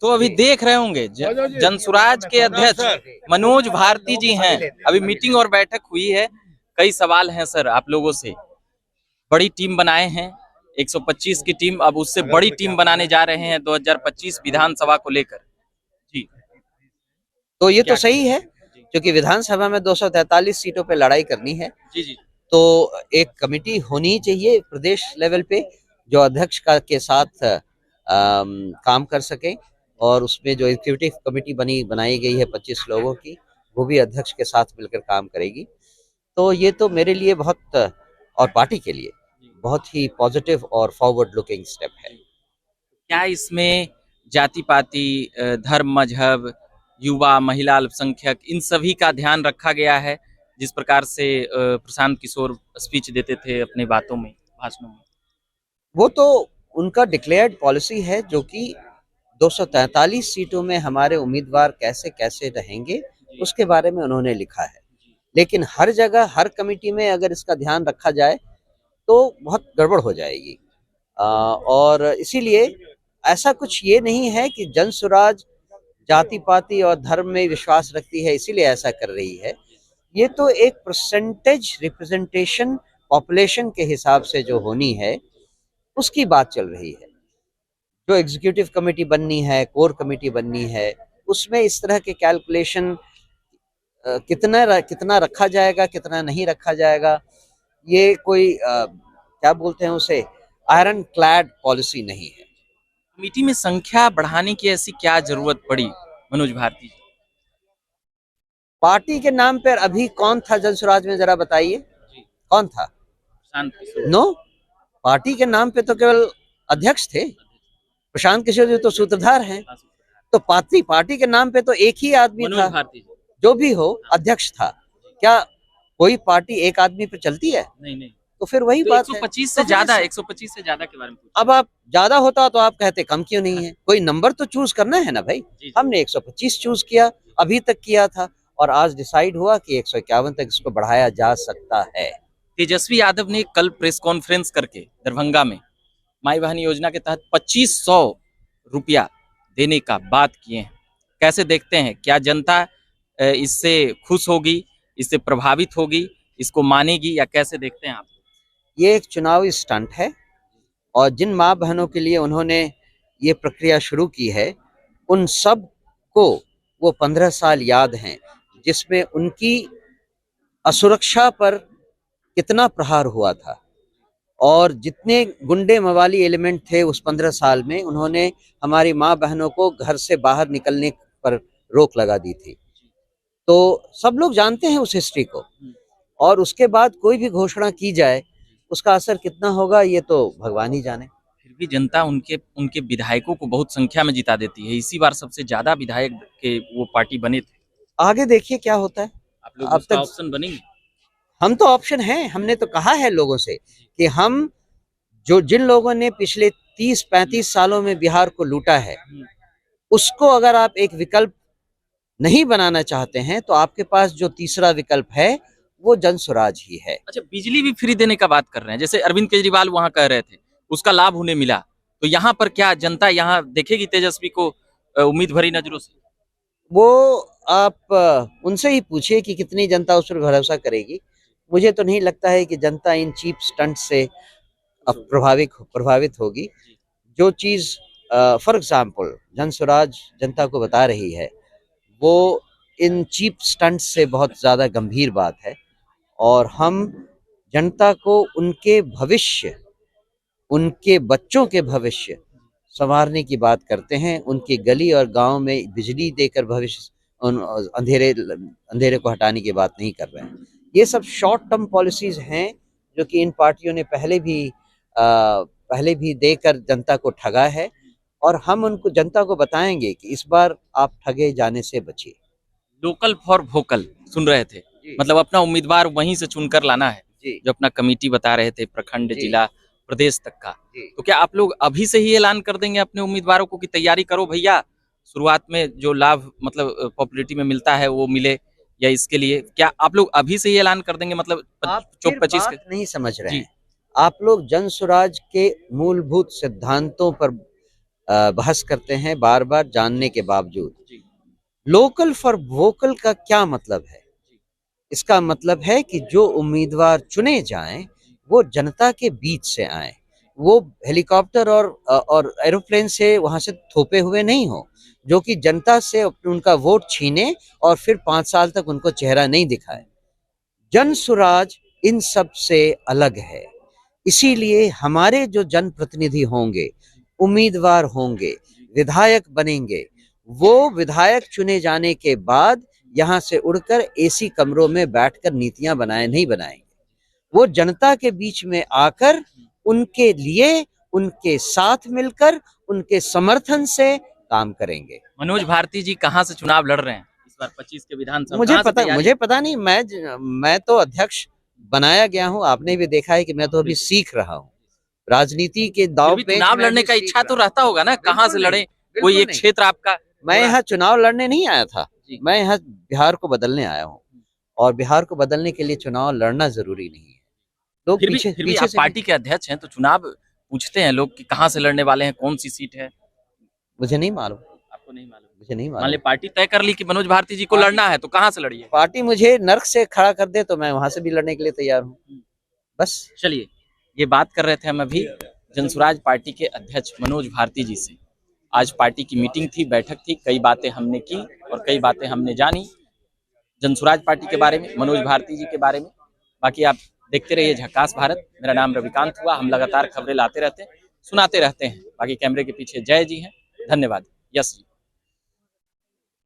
तो अभी देख रहे होंगे जनसुराज के अध्यक्ष मनोज भारती जी हैं। अभी मीटिंग और बैठक हुई है। कई सवाल हैं सर आप लोगों से। बड़ी टीम बनाए हैं 125 की टीम, अब उससे बड़ी टीम बनाने जा रहे हैं 2025 विधानसभा को लेकर। जी तो ये तो क्या सही है, क्योंकि विधानसभा में 243 सीटों पे लड़ाई करनी है। जी जी तो एक कमेटी होनी चाहिए प्रदेश लेवल पे, जो अध्यक्ष का के साथ काम कर सके, और उसमें जो एग्जीक्यूटिव कमेटी बनाई गई है 25 लोगों की, वो भी अध्यक्ष के साथ मिलकर काम करेगी। तो ये तो मेरे लिए बहुत, और पार्टी के लिए बहुत ही पॉजिटिव और फॉरवर्ड लुकिंग स्टेप है। क्या इसमें जाति पाति, धर्म, मजहब, युवा, महिला, अल्पसंख्यक, इन सभी का ध्यान रखा गया है? जिस प्रकार से प्रशांत किशोर स्पीच देते थे अपने बातों में, भाषणों में। वो तो उनका डिक्लेयर्ड पॉलिसी है, जो कि 243 सीटों में हमारे उम्मीदवार कैसे कैसे रहेंगे, उसके बारे में उन्होंने लिखा है। लेकिन हर जगह हर कमेटी में अगर इसका ध्यान रखा जाए तो बहुत गड़बड़ हो जाएगी। और इसीलिए ऐसा कुछ ये नहीं है कि जनसुराज जाति पाति और धर्म में विश्वास रखती है इसीलिए ऐसा कर रही है। ये तो एक परसेंटेज रिप्रेजेंटेशन पॉपुलेशन के हिसाब से जो होनी है, उसकी बात चल रही है। जो एग्जीक्यूटिव कमेटी बननी है, कोर कमेटी बननी है, उसमें इस तरह के कैलकुलेशन कितना रखा जाएगा, कितना नहीं रखा जाएगा, ये कोई क्या बोलते हैं उसे, आयरन क्लैड पॉलिसी नहीं है। कमेटी में संख्या बढ़ाने की ऐसी क्या जरूरत पड़ी मनोज भारती जी? पार्टी के नाम पर अभी कौन था जनसुराज में, जरा बताइए कौन था? प्रशांत किशोर। नो, पार्टी के नाम पे तो केवल अध्यक्ष थे। प्रशांत किशोर जी तो सूत्रधार हैं। तो पार्टी के नाम पे तो एक ही आदमी था, मनोज भारती जी। जो भी हो, अध्यक्ष था। क्या कोई पार्टी एक आदमी पे चलती है? नहीं नहीं। तो फिर वही तो बात है। 125 से ज्यादा, 125 से ज्यादा के बारे में पूछा। अब आप ज्यादा होता तो आप कहते कम क्यों नहीं है? कोई नंबर तो चूज करना है ना भाई। जी। हमने 125 चूज किया, अभी तक किया था, और आज डिसाइड हुआ कि 151 तक इसको बढ़ाया जा सकता है। तेजस्वी यादव ने कल प्रेस कॉन्फ्रेंस करके दरभंगा में माई बहन योजना के तहत 2500 रुपया देने का बात किए हैं। कैसे देखते हैं? क्या जनता इससे खुश होगी, इससे प्रभावित होगी, इसको मानेगी, या कैसे देखते हैं आप? ये एक चुनावी स्टंट है, और जिन माँ बहनों के लिए उन्होंने ये प्रक्रिया शुरू की है, उन सब को वो 15 साल याद हैं, जिसमें उनकी असुरक्षा पर कितना प्रहार हुआ था, और जितने गुंडे मवाली एलिमेंट थे उस 15 साल में, उन्होंने हमारी माँ बहनों को घर से बाहर निकलने पर रोक लगा दी थी। तो सब लोग जानते हैं उस हिस्ट्री को, और उसके बाद कोई भी घोषणा की जाए, उसका असर कितना होगा ये तो भगवान ही जाने। फिर भी जनता उनके उनके विधायकों को बहुत संख्या में जिता देती है। इसी बार सबसे ज्यादा विधायक के वो पार्टी बने थे। आगे देखिए क्या होता है। आप लोग अब उसका तक ऑप्शन बनेंगे? हम तो ऑप्शन हैं, हमने तो कहा है लोगों से कि हम, जो जिन लोगों ने पिछले 30-35 सालों में बिहार को लूटा है, उसको अगर आप एक विकल्प नहीं बनाना चाहते हैं, तो आपके पास जो तीसरा विकल्प है वो जनसुराज ही है। अच्छा, बिजली भी फ्री देने का बात कर रहे हैं, जैसे अरविंद केजरीवाल वहां कह रहे थे, उसका लाभ उन्हें मिला। तो यहाँ पर क्या जनता यहाँ देखेगी तेजस्वी को उम्मीद भरी नजरों से? वो आप उनसे ही पूछिए कि कितनी जनता उस पर भरोसा करेगी। मुझे तो नहीं लगता है कि जनता इन चीप स्टंट से अब प्रभावित होगी। जो चीज फॉर एग्जाम्पल जनसुराज जनता को बता रही है, वो इन चीप स्टंट से बहुत ज्यादा गंभीर बात है, और हम जनता को उनके भविष्य, उनके बच्चों के भविष्य संवारने की बात करते हैं। उनकी गली और गांव में बिजली देकर भविष्य, अंधेरे को हटाने की बात नहीं कर रहे हैं। ये सब शॉर्ट टर्म पॉलिसीज हैं, जो कि इन पार्टियों ने पहले भी देकर जनता को ठगा है, और हम उनको, जनता को बताएंगे कि इस बार आप ठगे जाने से बचिए। लोकल फॉर वोकल सुन रहे थे, मतलब अपना उम्मीदवार वहीं से चुनकर लाना है, जो अपना कमेटी बता रहे थे, प्रखंड, जिला, प्रदेश तक का। तो क्या आप लोग अभी से ही ऐलान कर देंगे अपने उम्मीदवारों को कि तैयारी करो भैया, शुरुआत में जो लाभ मतलब पॉपुलैरिटी में मिलता है वो मिले, या इसके लिए क्या आप लोग अभी से ही ऐलान कर देंगे? मतलब आप 25 बात नहीं समझ रहे जी हैं। आप लोग जनसुराज के मूलभूत सिद्धांतों पर बहस करते हैं बार बार जानने के बावजूद। जी। लोकल फॉर वोकल का क्या मतलब है? इसका मतलब है कि जो उम्मीदवार चुने जाएं वो जनता के बीच से आए, वो हेलीकॉप्टर और एरोप्लेन से वहां से थोपे हुए नहीं हो, जो कि जनता से उनका वोट छीने और फिर 5 साल तक उनको चेहरा नहीं दिखाए। जन सुराज इन सब से अलग है। इसीलिए हमारे जो जनप्रतिनिधि होंगे, उम्मीदवार होंगे, विधायक बनेंगे, वो विधायक चुने जाने के बाद यहाँ से उड़कर एसी कमरों में बैठकर नीतियां नहीं बनाएंगे। वो जनता के बीच में आकर उनके लिए, उनके साथ मिलकर, उनके समर्थन से काम करेंगे। मनोज भारती जी कहाँ से चुनाव लड़ रहे हैं इस बार 25 के विधानसभा? कहाँ से तैयारी? मुझे पता नहीं, मैं तो अध्यक्ष बनाया गया हूँ। आपने भी देखा है कि मैं तो अभी सीख रहा हूँ राजनीति के फिर दाव भी पेच चुनाव में लड़ने अभी का सीख इच्छा तो रहा हूँ। रहता होगा ना, कहाँ से बिल्कुल लड़े? नहीं, कोई बिल्कुल एक नहीं। क्षेत्र आपका मैं थोड़ा- यहाँ चुनाव लड़ने नहीं आया था, जी। मैं यहाँ बिहार को बदलने आया हूँ, और बिहार को बदलने के लिए चुनाव लड़ना जरूरी नहीं है। लोग पीछे फिर भी पीछे आप से भी, पार्टी के अध्यक्ष हैं तो चुनाव पूछते हैं लोग कि कहाँ से लड़ने वाले हैं, कौन सी सीट है? मुझे नहीं मालूम, आपको नहीं मालूम? मुझे नहीं मान ले मालूम। पार्टी तय कर ली कि मनोज भारती जी को लड़ना है तो कहाँ से लड़िए? पार्टी मुझे नर्क से खड़ा कर दे तो मैं वहां से भी लड़ने के लिए तैयार हूँ, बस। चलिए, ये बात कर रहे थे हम अभी जनसुराज पार्टी के अध्यक्ष मनोज भारती जी से। आज पार्टी की मीटिंग थी, बैठक थी, कई बातें हमने की और कई बातें हमने जानी जनसुराज पार्टी के बारे में, मनोज भारती जी के बारे में। बाकी आप देखते रहिए झकास भारत। मेरा नाम रविकांत हुआ, हम लगातार खबरें लाते रहते हैं, सुनाते रहते हैं। बाकी कैमरे के पीछे जय जी हैं। धन्यवाद। यस जी।